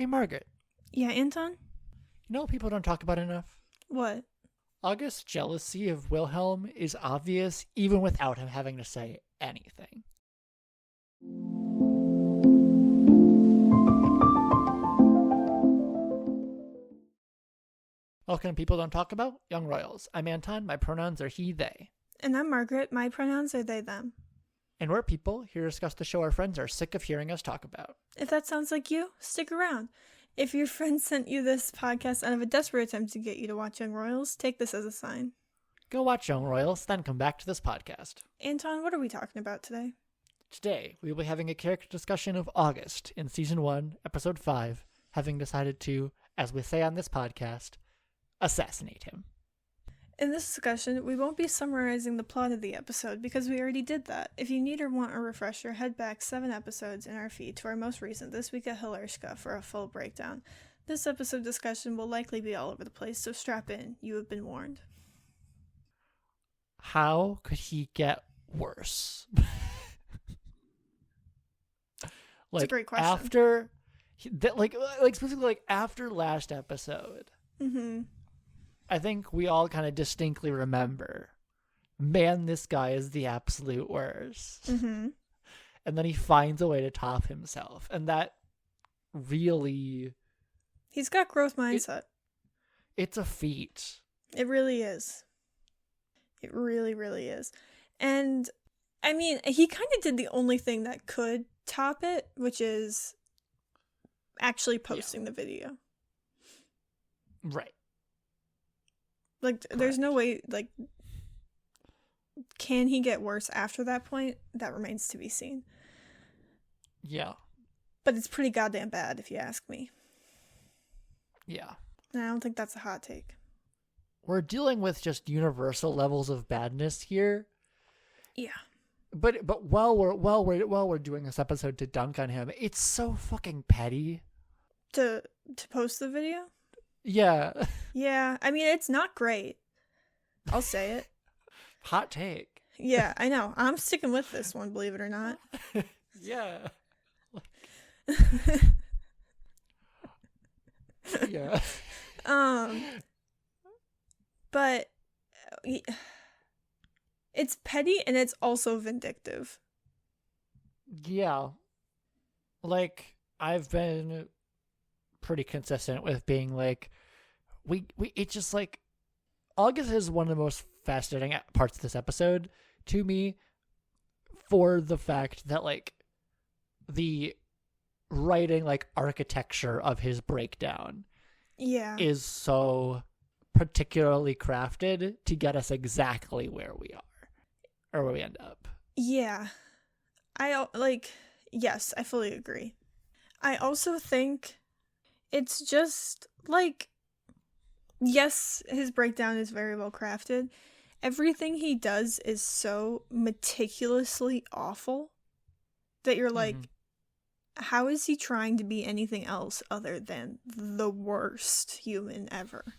Hey, Margaret. Yeah, Anton? You know what people don't talk about enough? What? August's jealousy of Wilhelm is obvious even without him having to say anything. Welcome to People Don't Talk About, Young Royals. I'm Anton, my pronouns are he, they. And I'm Margaret, my pronouns are they, them. And we're people here to discuss the show our friends are sick of hearing us talk about. If that sounds like you, stick around. If your friend sent you this podcast out of a desperate attempt to get you to watch Young Royals, take this as a sign. Go watch Young Royals, then come back to this podcast. Anton, what are we talking about today? Today, we will be having a character discussion of August in Season 1, Episode 5, having decided to, as we say on this podcast, assassinate him. In this discussion, we won't be summarizing the plot of the episode because we already did that. If you need or want a refresher, head back 7 episodes in our feed to our most recent This Week at Hilarska for a full breakdown. This episode discussion will likely be all over the place, so strap in. You have been warned. How could he get worse? It's a great question. After, specifically after last episode, I think we all kind of distinctly remember, man, this guy is the absolute worst. And then he finds a way to top himself, and that really, he's got growth mindset. It's a feat. It really is. It really, really is. And, I mean, he kind of did the only thing that could top it, which is actually posting the video. Right. Like, Correct. There's no way, like, can he get worse after that point? That remains to be seen. Yeah. But it's pretty goddamn bad, if you ask me. Yeah. And I don't think that's a hot take. We're dealing with just universal levels of badness here. Yeah. But while we're doing this episode to dunk on him, it's so fucking petty. To post the video? Yeah. Yeah. I mean, it's not great. I'll say it. Hot take. Yeah, I know. I'm sticking with this one, believe it or not. Yeah. Yeah. But it's petty and it's also vindictive. Yeah. Like, I've been pretty consistent with being like, it's just like, August is one of the most fascinating parts of this episode to me for the fact that, like, the writing, like, architecture of his breakdown is so particularly crafted to get us exactly where we are, or where we end up. Yeah. Yes, I fully agree. I also think it's just, like, yes, his breakdown is very well crafted. Everything he does is so meticulously awful that you're like, how is he trying to be anything else other than the worst human ever?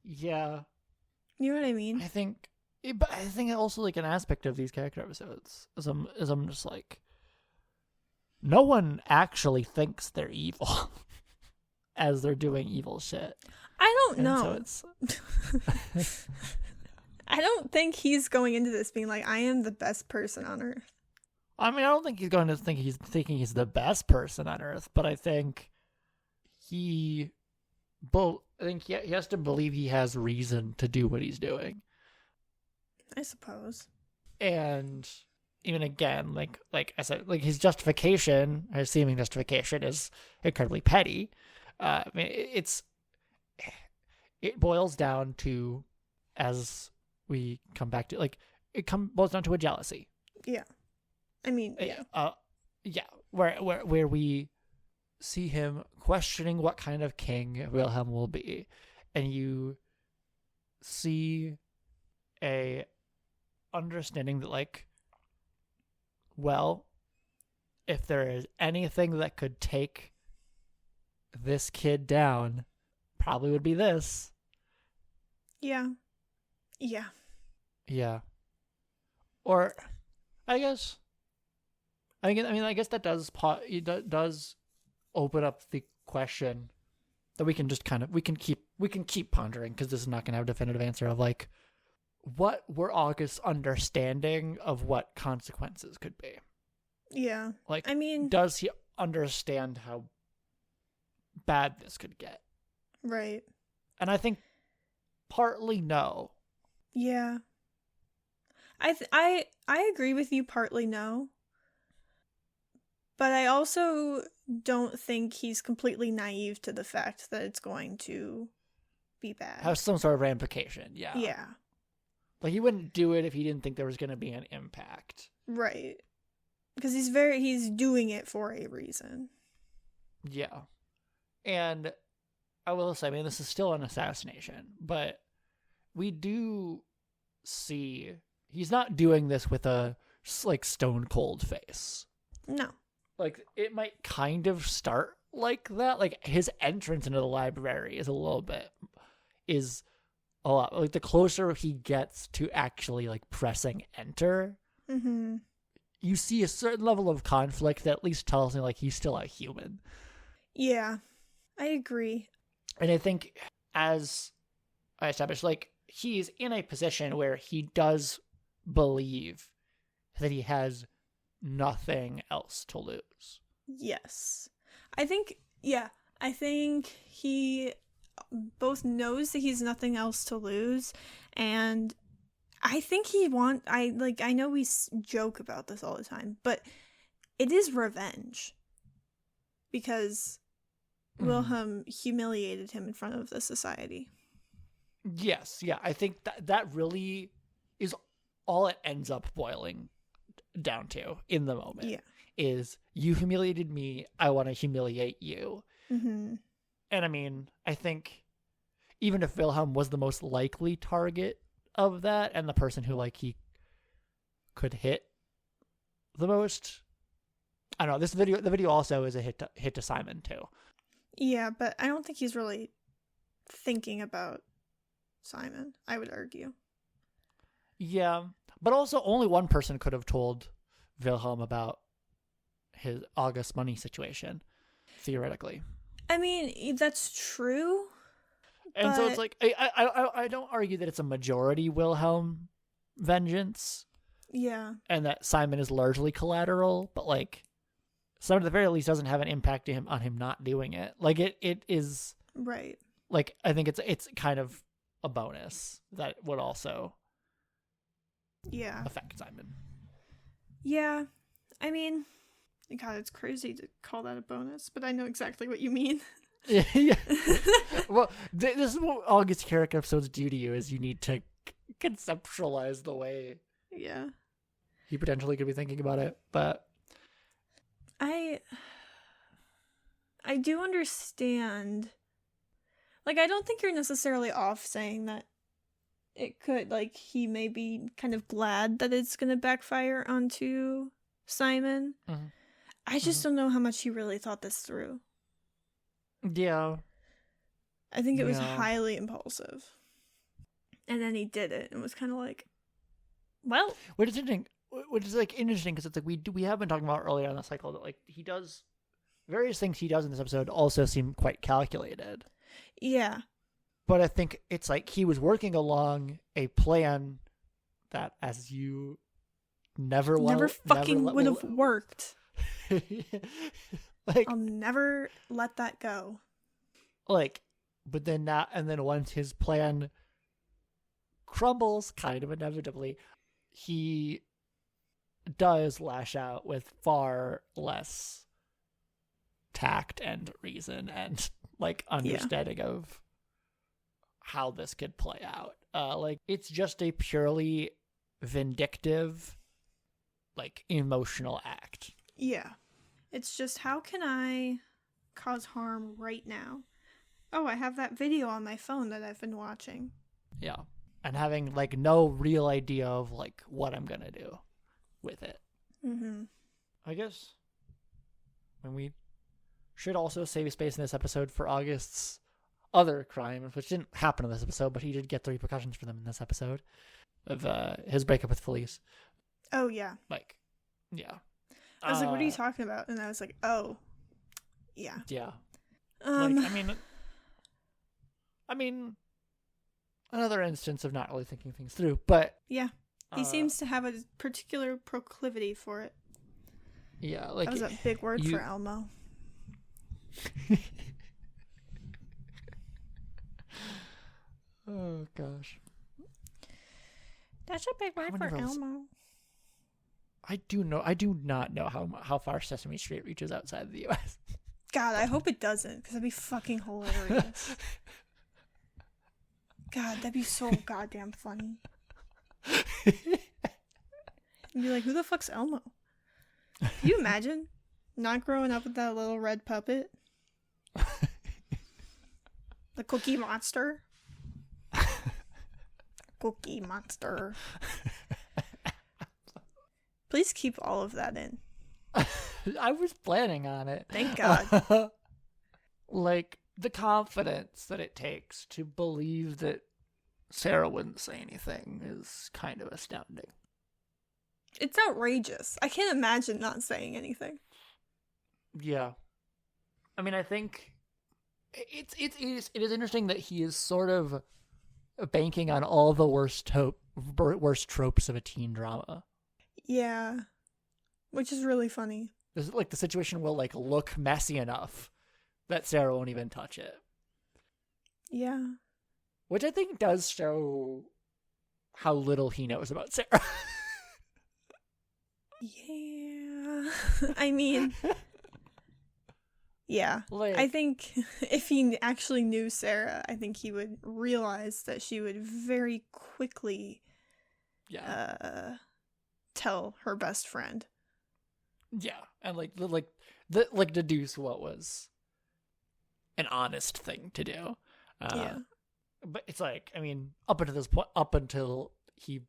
Yeah. You know what I mean? But I think also, like, an aspect of these character episodes is I'm just like, no one actually thinks they're evil as they're doing evil shit. I don't know. So it's I don't think he's going into this being like, I am the best person on earth. I mean, I don't think he's going to think he's thinking he's the best person on earth, but I think he has to believe he has reason to do what he's doing. I suppose. And even again, like I said, like, his justification, his seeming justification, is incredibly petty. I mean, it boils down to, as we come back to, like, boils down to a jealousy. Yeah. I mean, yeah. Where we see him questioning what kind of king Wilhelm will be, and you see a understanding that, like, well, if there is anything that could take this kid down, probably would be this. Yeah. Or, I guess that does open up the question that we can just we can keep pondering, because this is not going to have a definitive answer of like, what were August's understanding of what consequences could be? Yeah. Like, I mean, does he understand how bad this could get? Right. And I think partly no. Yeah. I agree with you, partly no. But I also don't think he's completely naive to the fact that it's going to be bad. Have some sort of ramification, yeah. Yeah. Like, he wouldn't do it if he didn't think there was going to be an impact. Right. Because he's doing it for a reason. Yeah. And I will say, I mean, this is still an assassination, but we do see he's not doing this with a, like, stone cold face. No. Like, it might kind of start like that. Like, his entrance into the library is a lot, like, the closer he gets to actually, like, pressing enter, Mm-hmm. you see a certain level of conflict that at least tells me, like, he's still a human. Yeah, I agree. And I think, as I established, like, he's in a position where he does believe that he has nothing else to lose. Yes. I think he both knows that he's nothing else to lose, and I think I know we joke about this all the time, but it is revenge. Because Wilhelm humiliated him in front of the society. Yes, yeah. I think that really is all it ends up boiling down to in the moment. Yeah. Is, you humiliated me, I want to humiliate you. Mm-hmm. And I mean, I think even if Wilhelm was the most likely target of that, and the person who, like, he could hit the most, I don't know, the video also is a hit to Simon too. Yeah, but I don't think he's really thinking about Simon, I would argue. Yeah, but also only one person could have told Wilhelm about his August money situation, theoretically. I mean, that's true. And so it's like, I don't argue that it's a majority Wilhelm vengeance. Yeah. And that Simon is largely collateral, but, like, Simon at the very least doesn't have an impact on him not doing it. Like, it is... Right. Like, I think it's kind of a bonus that would also affect Simon. Yeah. I mean, God, it's crazy to call that a bonus, but I know exactly what you mean. Yeah. Well, this is what August character episodes do to you, is you need to conceptualize the way he potentially could be thinking about it. But I do understand. Like, I don't think you're necessarily off saying that it could, like, he may be kind of glad that it's going to backfire onto Simon. Mm-hmm. I just don't know how much he really thought this through. Yeah. I think it was highly impulsive. And then he did it and was kind of like, well. Which is interesting because it's like we have been talking about earlier in the cycle that, like, he does various things he does in this episode also seem quite calculated. Yeah. But I think it's like he was working along a plan that, as you never would have worked. Like, I'll never let that go. Like, but then not, and then once his plan crumbles, kind of inevitably, he does lash out with far less tact and reason and, like, understanding of how this could play out. Like, it's just a purely vindictive, like, emotional act. Yeah. It's just, how can I cause harm right now? Oh, I have that video on my phone that I've been watching. Yeah. And having, like, no real idea of, like, what I'm gonna do with it. Mm-hmm. I guess. And we should also save space in this episode for August's other crime, which didn't happen in this episode, but he did get the repercussions for them in this episode of his breakup with Felice. Oh, yeah. Like, yeah. I was like, what are you talking about? And I was like, oh, Yeah. Yeah. Um, I mean, another instance of not really thinking things through, but yeah. He seems to have a particular proclivity for it. Yeah, like That was a big word for Elmo. Oh gosh. That's a big word for Elmo. I do not know how far Sesame Street reaches outside the US. God, I hope it doesn't, because that'd be fucking hilarious. God, that'd be so goddamn funny. You'd be like, who the fuck's Elmo? Can you imagine not growing up with that little red puppet? The Cookie Monster. Cookie Monster. Please keep all of that in. I was planning on it. Thank God. Like, the confidence that it takes to believe that Sarah wouldn't say anything is kind of astounding. It's outrageous. I can't imagine not saying anything. Yeah. I mean, I think it is interesting that he is sort of banking on all the worst tropes of a teen drama. Yeah. Which is really funny. This is like the situation will like look messy enough that Sarah won't even touch it. Yeah. Which I think does show how little he knows about Sarah. Yeah. I mean, yeah. Like, I think if he actually knew Sarah, I think he would realize that she would very quickly tell her best friend. Yeah, and deduce what was an honest thing to do. Yeah. But it's like, I mean, up until this point, up until he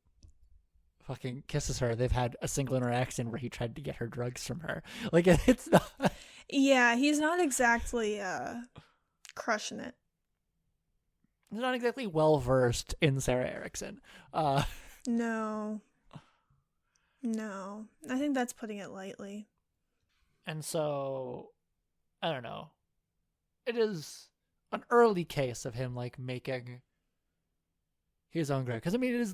fucking kisses her, they've had a single interaction where he tried to get her drugs from her. Like, it's not... Yeah, he's not exactly crushing it. He's not exactly well-versed in Sarah Erickson. No. I think that's putting it lightly. And so, I don't know. It is an early case of him, like, making his own grave. Because, I mean, it's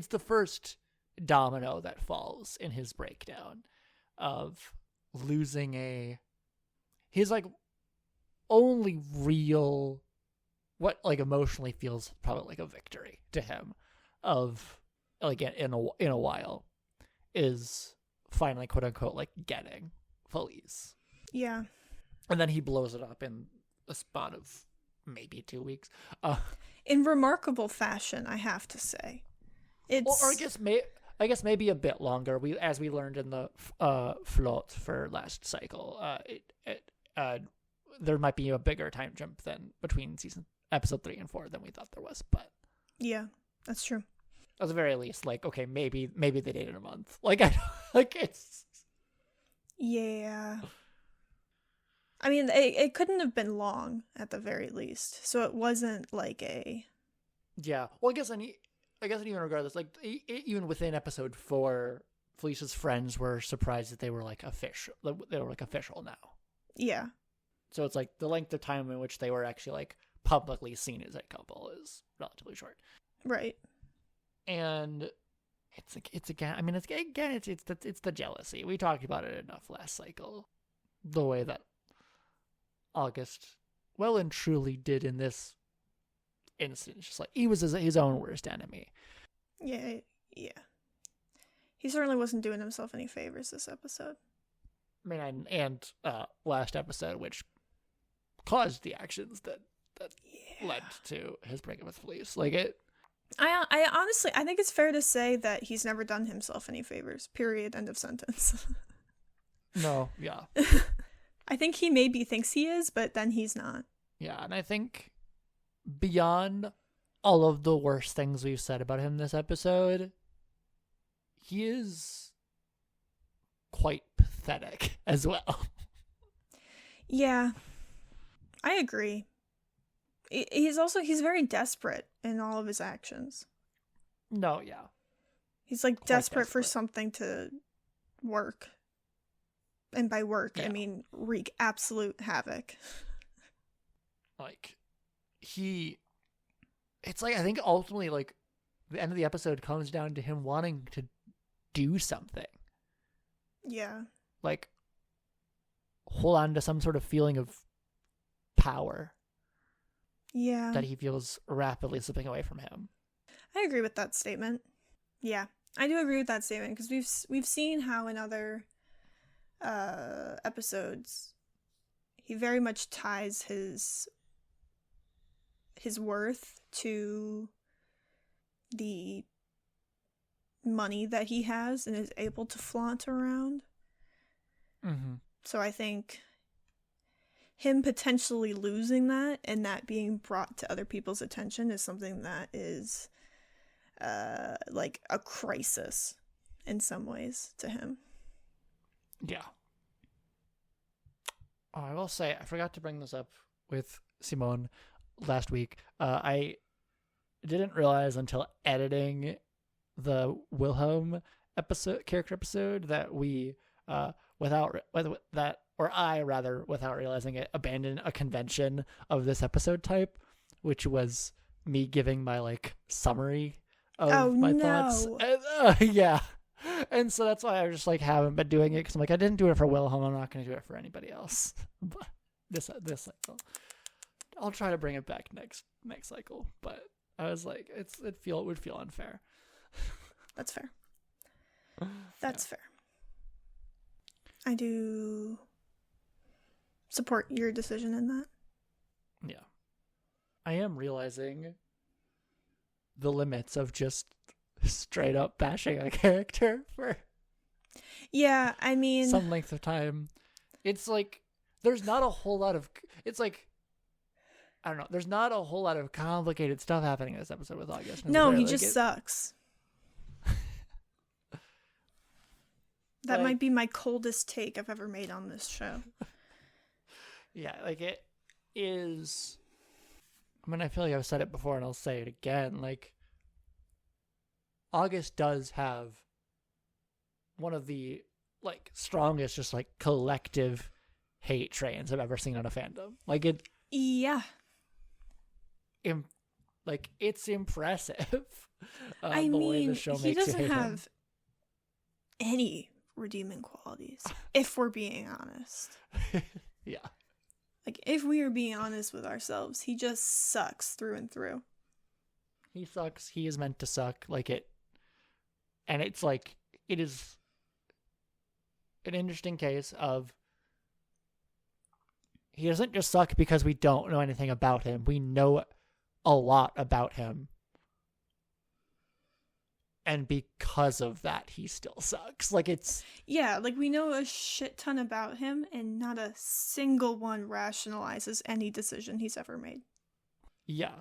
the first domino that falls in his breakdown of losing his, like, only real, what, like, emotionally feels probably like a victory to him of, like, in a while, is finally, quote unquote, like, getting Felice. Yeah. And then he blows it up in a spot of maybe 2 weeks. In remarkable fashion, I have to say. It's... Or I guess maybe a bit longer. As we learned in the float for last cycle, there might be a bigger time jump than between episode 3 and 4 than we thought there was. But yeah, that's true. At the very least, like, okay, maybe they dated a month. Like, it's... Yeah. I mean, it couldn't have been long at the very least. So it wasn't like a... Yeah. Well, I guess even regardless, like, even within episode 4, Felicia's friends were surprised that they were, like, official. They were, like, official now. Yeah. So it's like the length of time in which they were actually, like, publicly seen as a couple is relatively short. Right. And it's the jealousy. We talked about it enough last cycle. The way that August well and truly did in this instance. Just like, he was his own worst enemy. Yeah. He certainly wasn't doing himself any favors this episode. I mean, and last episode, which caused the actions that led to his breakup with Felice. Like, it... I honestly, I think it's fair to say that he's never done himself any favors. Period. End of sentence. No, yeah. I think he maybe thinks he is, but then he's not. Yeah, and I think beyond all of the worst things we've said about him this episode, he is quite pathetic as well. Yeah, I agree. He's very desperate in all of his actions. No, yeah. He's like desperate for something to work. And by work, Yeah. I mean wreak absolute havoc. Like, it's like, I think ultimately, like, the end of the episode comes down to him wanting to do something. Yeah. Like, hold on to some sort of feeling of power Yeah. that he feels rapidly slipping away from him. I agree with that statement. Yeah, I do agree with that statement because we've seen how in other episodes he very much ties his worth to the money that he has and is able to flaunt around. Mm-hmm. So I think him potentially losing that and that being brought to other people's attention is something that is like a crisis in some ways to him. Yeah. Oh, I will say, I forgot to bring this up with Simone last week. I didn't realize until editing the Wilhelm character episode that we, without realizing it, abandoned a convention of this episode type, which was me giving my like summary of my thoughts. And, yeah. And so that's why I just like haven't been doing it, because I'm like, I didn't do it for Wilhelm, I'm not going to do it for anybody else. But this cycle, I'll try to bring it back next cycle. But I was like, it would feel unfair. That's fair. That's fair. I do support your decision in that. Yeah. I am realizing the limits of just straight up bashing a character for I mean, some length of time. It's like there's not a whole lot of, it's like, I don't know, there's not a whole lot of complicated stuff happening in this episode with August. No, he just sucks. That might be my coldest take I've ever made on this show. Yeah, like it is, I mean, I feel like I've said it before and I'll say it again, like August does have one of the like strongest just like collective hate trains I've ever seen on a fandom. Like it, yeah, like it's impressive. I the mean, way the show he makes doesn't you hate have any redeeming qualities, if we're being honest. him. Yeah, Like, if we are being honest with ourselves, he just sucks through and through. he sucks. He is meant to suck. Like it, and it's like it is an interesting case of he doesn't just suck because we don't know anything about him. We know a lot about him. And because of that, he still sucks. Like it's... Yeah, like we know a shit ton about him and not a single one rationalizes any decision he's ever made. Yeah.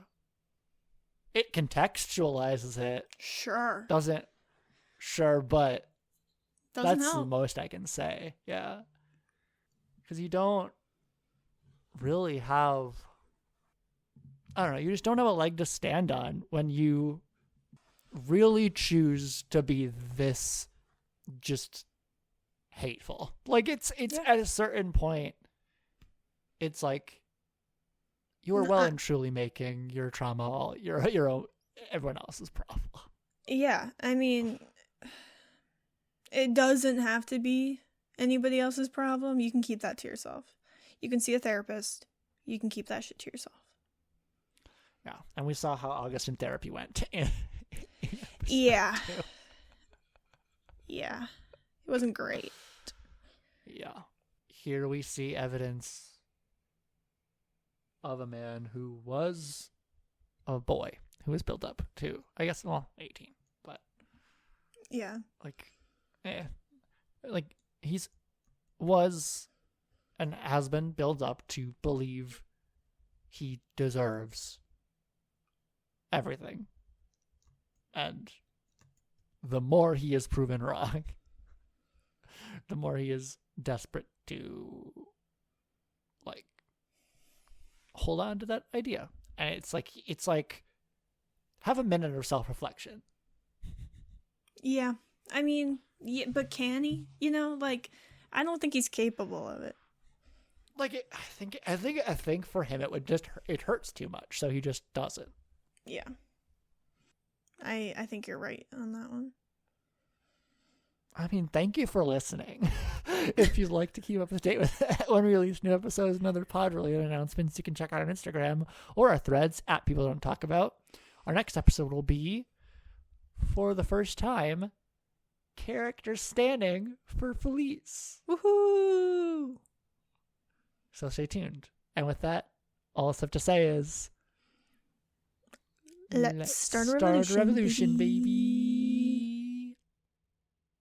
It contextualizes it. Sure. Doesn't... Sure, but... Doesn't that's help. the most I can say. Yeah. Because you don't really have... I don't know. You just don't have a leg to stand on when you really choose to be this just hateful. Like it's at a certain point, it's like you are well and truly making your trauma all your own, everyone else's problem. Yeah, I mean, it doesn't have to be anybody else's problem. You can keep that to yourself. You can see a therapist. You can keep that shit to yourself. Yeah, and we saw how August in therapy went. Yeah. Yeah. It wasn't great. Yeah. Here we see evidence of a man who was a boy who was built up to, I guess, 18, but yeah, like was and has been built up to believe he deserves everything. And the more he is proven wrong, the more he is desperate to like hold on to that idea. And it's like have a minute of self-reflection. Yeah. I mean, yeah, but can he? You know, like I don't think he's capable of it. Like, I think for him it would just it hurts too much, so he just does it. Yeah. I think you're right on that one. I mean, thank you for listening. If you'd like to keep up to date with when we release new episodes and other pod-related announcements, you can check out our Instagram or our threads at People Don't Talk About. Our next episode will be, for the first time, characters standing for Felice. Woohoo! So stay tuned. And with that, all I have to say is... Let's start a revolution, baby.